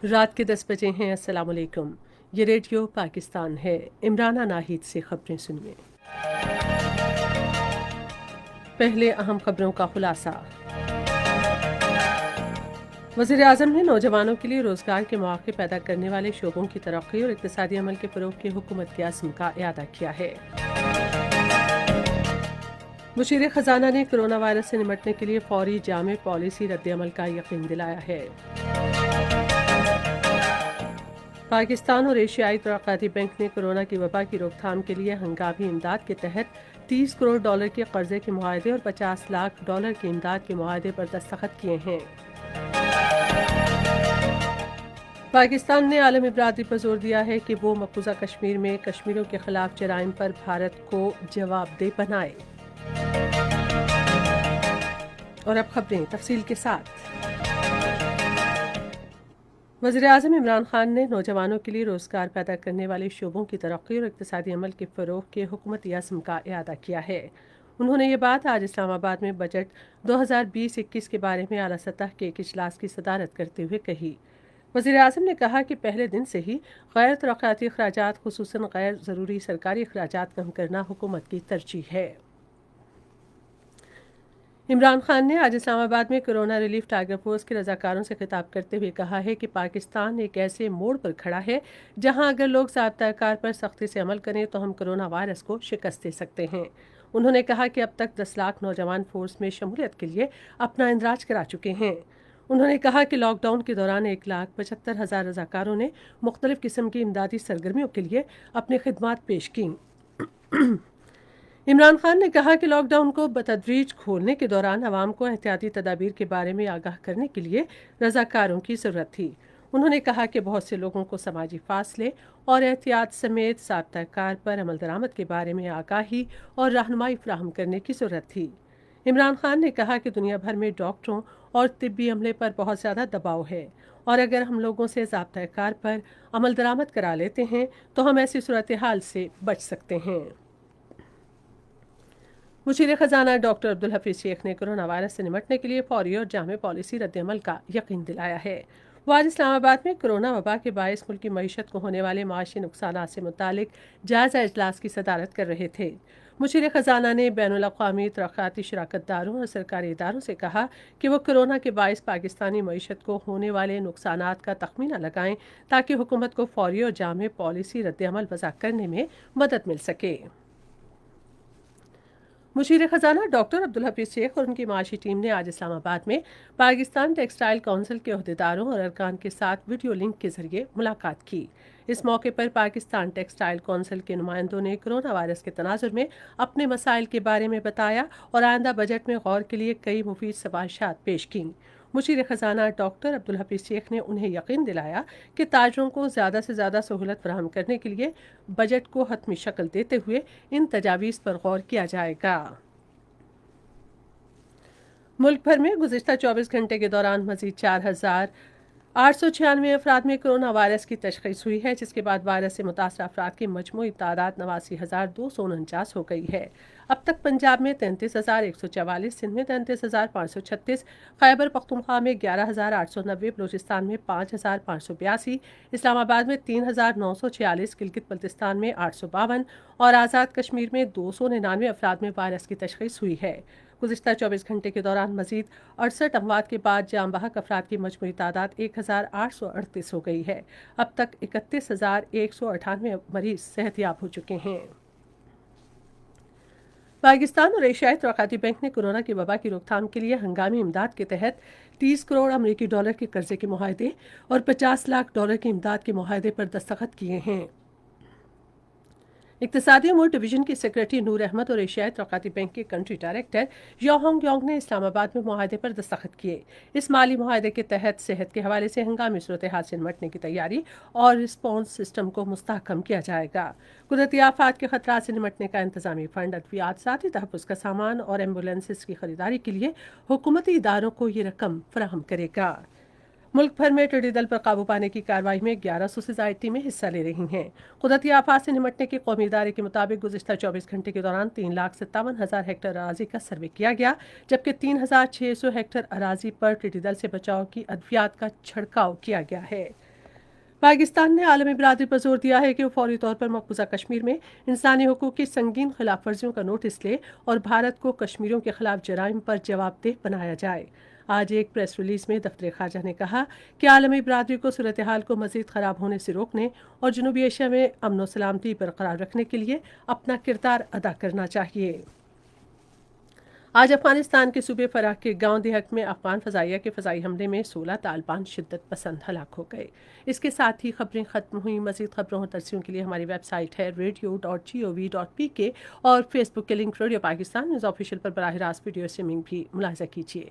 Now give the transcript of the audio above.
रात के 10 बजे हैं। अस्सलाम वालेकुम। ये रेडियो पाकिस्तान है। इमराना नाहिद से खबरें सुनिए। पहले अहम खबरों का खुलासा। वज़ीर आज़म ने नौजवानों के लिए रोज़गार के मौके पैदा करने वाले शोबों की तरक्की और इक़्तिसादी अमल के फ़रोग़ की हुकूमत के अज़्म का इआदा किया है। मुशीर ख़जाना ने कोरोना वायरस से निपटने के लिए फ़ौरी जामे पॉलिसी रद्द-ए-अमल का यकीन दिलाया है। पाकिस्तान और एशियाई तरक्याती बैंक ने कोरोना की वबा की रोकथाम के लिए हंगामी इमदाद के तहत 30 करोड़ डॉलर के कर्जे के मुआहदे और 50 लाख डॉलर की इमदाद के मुआहदे पर दस्तखत किए हैं। पाकिस्तान ने आलमी बरादरी पर जोर दिया है कि वो मकबूजा कश्मीर में कश्मीरियों के खिलाफ जराइम पर भारत को जवाबदेह बनाए। और अब खबरें तफसील के साथ। वज़ीर-ए-आज़म इमरान खान ने नौजवानों के लिए रोज़गार पैदा करने वाले शोबों की तरक्की और इक़्तिसादी अमल के फ़रोग़ के हुकूमती अज़्म का इआदा किया है। उन्होंने ये बात आज इस्लामाबाद में बजट 2020-21 के बारे में आला सतह के एक इजलास की सदारत करते हुए कही। वज़ीर-ए-आज़म ने कहा कि पहले दिन से ही गैर तरक्याती अखराजात, खुसूसन गैर ज़रूरी सरकारी अखराजात कम करना हुकूमत की तरजीह है। इमरान खान ने आज इस्लामाबाद में कोरोना रिलीफ टारगेट फोर्स के रजाकारों से खिताब करते हुए कहा है कि पाकिस्तान एक ऐसे मोड़ पर खड़ा है जहां अगर लोग ज़ाब्ता-ए-कार पर सख्ती से अमल करें तो हम कोरोना वायरस को शिकस्त दे सकते हैं। उन्होंने कहा कि अब तक 10 लाख नौजवान फोर्स में शमूलियत के लिए अपना इंदराज करा चुके हैं। उन्होंने कहा कि लॉकडाउन के दौरान 1,75,000 रजाकारों ने मुख्तलिफ किस्म की इमदादी सरगर्मियों के लिए अपनी खिदमात पेश की। इमरान खान ने कहा कि लॉकडाउन को बतदरीज खोलने के दौरान अवाम को एहतियाती तदाबीर के बारे में आगाह करने के लिए रजाकारों की ज़रूरत थी। उन्होंने कहा कि बहुत से लोगों को समाजी फासले और एहतियात समेत ज़ाब्ता-ए-कार पर अमल दरामद के बारे में आगाही और रहनुमाई फराहम करने की ज़रूरत थी। इमरान खान ने कहा कि दुनिया भर में डॉक्टरों और तिब्बी अमले पर बहुत ज़्यादा दबाव है और अगर हम लोगों से ज़ाब्ता-ए-कार पर अमल दरामद करा लेते हैं तो हम ऐसी सूरत हाल से बच सकते हैं। मुशीर ख़जाना डॉक्टर अब्दुल हफीज़ शेख ने कोरोना वायरस से निपटने के लिए फ़ौरी और जामे पॉलिसी रद्द-ए-अमल का यकीन दिलाया है। वो आज इस्लामाबाद में कोरोना वबा के बायस मुल्क की मईशत को होने वाले माशी नुकसानात से मुतालिक जायज़ा इजलास की सदारत कर रहे थे। मुशीर ख़जाना ने बैनुल-अक़वामी तरक्याती शराकतदारों और सरकारी इदारों से कहा कि वो कोरोना के बायस पाकिस्तानी मईशत को होने वाले नुकसानात का तखमीना लगाएं ताकि हुकूमत को फ़ौरी और जामे पॉलिसी रद्द-ए-अमल वज़ा करने में मदद मिल सके। मुशीर ख़जाना डॉक्टर अब्दुल हफीज़ शेख और उनकी माशी टीम ने आज इस्लामाबाद में पाकिस्तान टेक्सटाइल काउंसिल के अहदेदारों और अरकान के साथ वीडियो लिंक के जरिए मुलाकात की। इस मौके पर पाकिस्तान टेक्सटाइल काउंसिल के नुमाइंदों ने कोरोना वायरस के तनाजुर में अपने मसाइल के बारे में बताया और आइंदा बजट में गौर के लिए कई मुफीद सिफारिशात पेश की। मुशीर ख़जाना डॉक्टर अब्दुल हफीज़ शेख ने उन्हें यकीन दिलाया कि ताजरों को ज़्यादा से ज़्यादा सहूलत फराहम करने के लिए बजट को हतमी शक्ल देते हुए इन तजावीज़ पर गौर किया जाएगा। मुल्क भर में गुज़िश्ता 24 घंटे के दौरान मज़ीद 4,896 अफराद में कोरोना वायरस की तशख़ीस हुई है, जिसके बाद वायरस से मुतासर अफराद की मजमूई तादाद 89,249 हो गई है। अब तक पंजाब में 33,144, सिंध में 33,536, खैबर पख्तूनख्वा में 11,890, बलूचिस्तान में 5,582, इस्लामाबाद में 3,946, गिलगित बल्तिस्तान में 852 और आज़ाद कश्मीर में 299 अफराद में वायरस की तशख़ीस हुई है। गुज़िश्ता 24 घंटे के दौरान मज़ीद 68 अमवात के बाद जाम बहक अफराद की मजमूई तादाद 1,838 हो गई है। अब तक 31,198 मरीज सेहतयाब हो चुके हैं। पाकिस्तान और एशियाई तरक्याती बैंक ने कोरोना की वबा की रोकथाम के लिए हंगामी इमदाद के तहत 30 करोड़ अमरीकी डॉलर के कर्जे के मुआहदे और 50 लाख डॉलर की इमदाद के मुआहदे पर दस्तखत किए हैं। इक़्तिसादी अमूर डिवीज़न की सेक्रेटरी नूर अहमद और एशियाई तरक्याती बैंक के कंट्री डायरेक्टर योहोंग योंग ने इस्लामाबाद में मुआहदे पर दस्तखत किए। इस माली मुआहदे के तहत सेहत के हवाले से हंगामी सूरत हाल से निपटने की तैयारी और रिस्पॉन्स सिस्टम को मुस्तहकम किया जाएगा। कुदरती आफात के खतरात से निपटने का इंतजामी फंड, अद्वियात, साथी तहफ़्फ़ुज़ का सामान और एम्बुलेंसेस की खरीदारी के लिए हुकूमती इदारों को ये रकम फराहम करेगा। मुल्क भर में टिड्डी दल पर काबू पाने की कार्रवाई में 1100 से ज़ायद टीमें हिस्सा ले रही हैं। कुदरती आफात से निपटने के कौमी इदारे के मुताबिक गुज़िश्ता 24 घंटे के दौरान 3,57,000 हेक्टेयर अराजी का सर्वे किया गया, जबकि 3,600 हेक्टेयर अराजी पर टिड्डी दल से बचाव की अद्वियात का छिड़काव किया गया है। पाकिस्तान ने आलमी बिरादरी पर जोर दिया है कि वो फौरी तौर पर मकबूजा कश्मीर में इंसानी हकूक की संगीन खिलाफ वर्जियों का नोटिस ले और भारत को कश्मीरियों के खिलाफ जराइम पर जवाबदेह बनाया जाए। आज एक प्रेस रिलीज में दफ्तर खारजा ने कहा कि आलमी बिरादरी को सूरत हाल को मजीद ख़राब होने से रोकने और जनूबी एशिया में अमन व सलामती बरकरार रखने के लिए अपना किरदार अदा करना चाहिए। आज अफगानिस्तान के सूबे फराह के गांव देहक में अफगान फजाइया के फजाई हमले में 16 तालिबान शिद्दत पसंद हलाक हो गए। इसके साथ ही खबरें खत्म हुई। मजीद खबरों और तरसियों के लिए हमारी वेबसाइट है radio.gov.pk और फेसबुक के link radio Pakistan news official पर बराह रास्त वीडियो स्ट्रीमिंग भी मुलाजा कीजिए।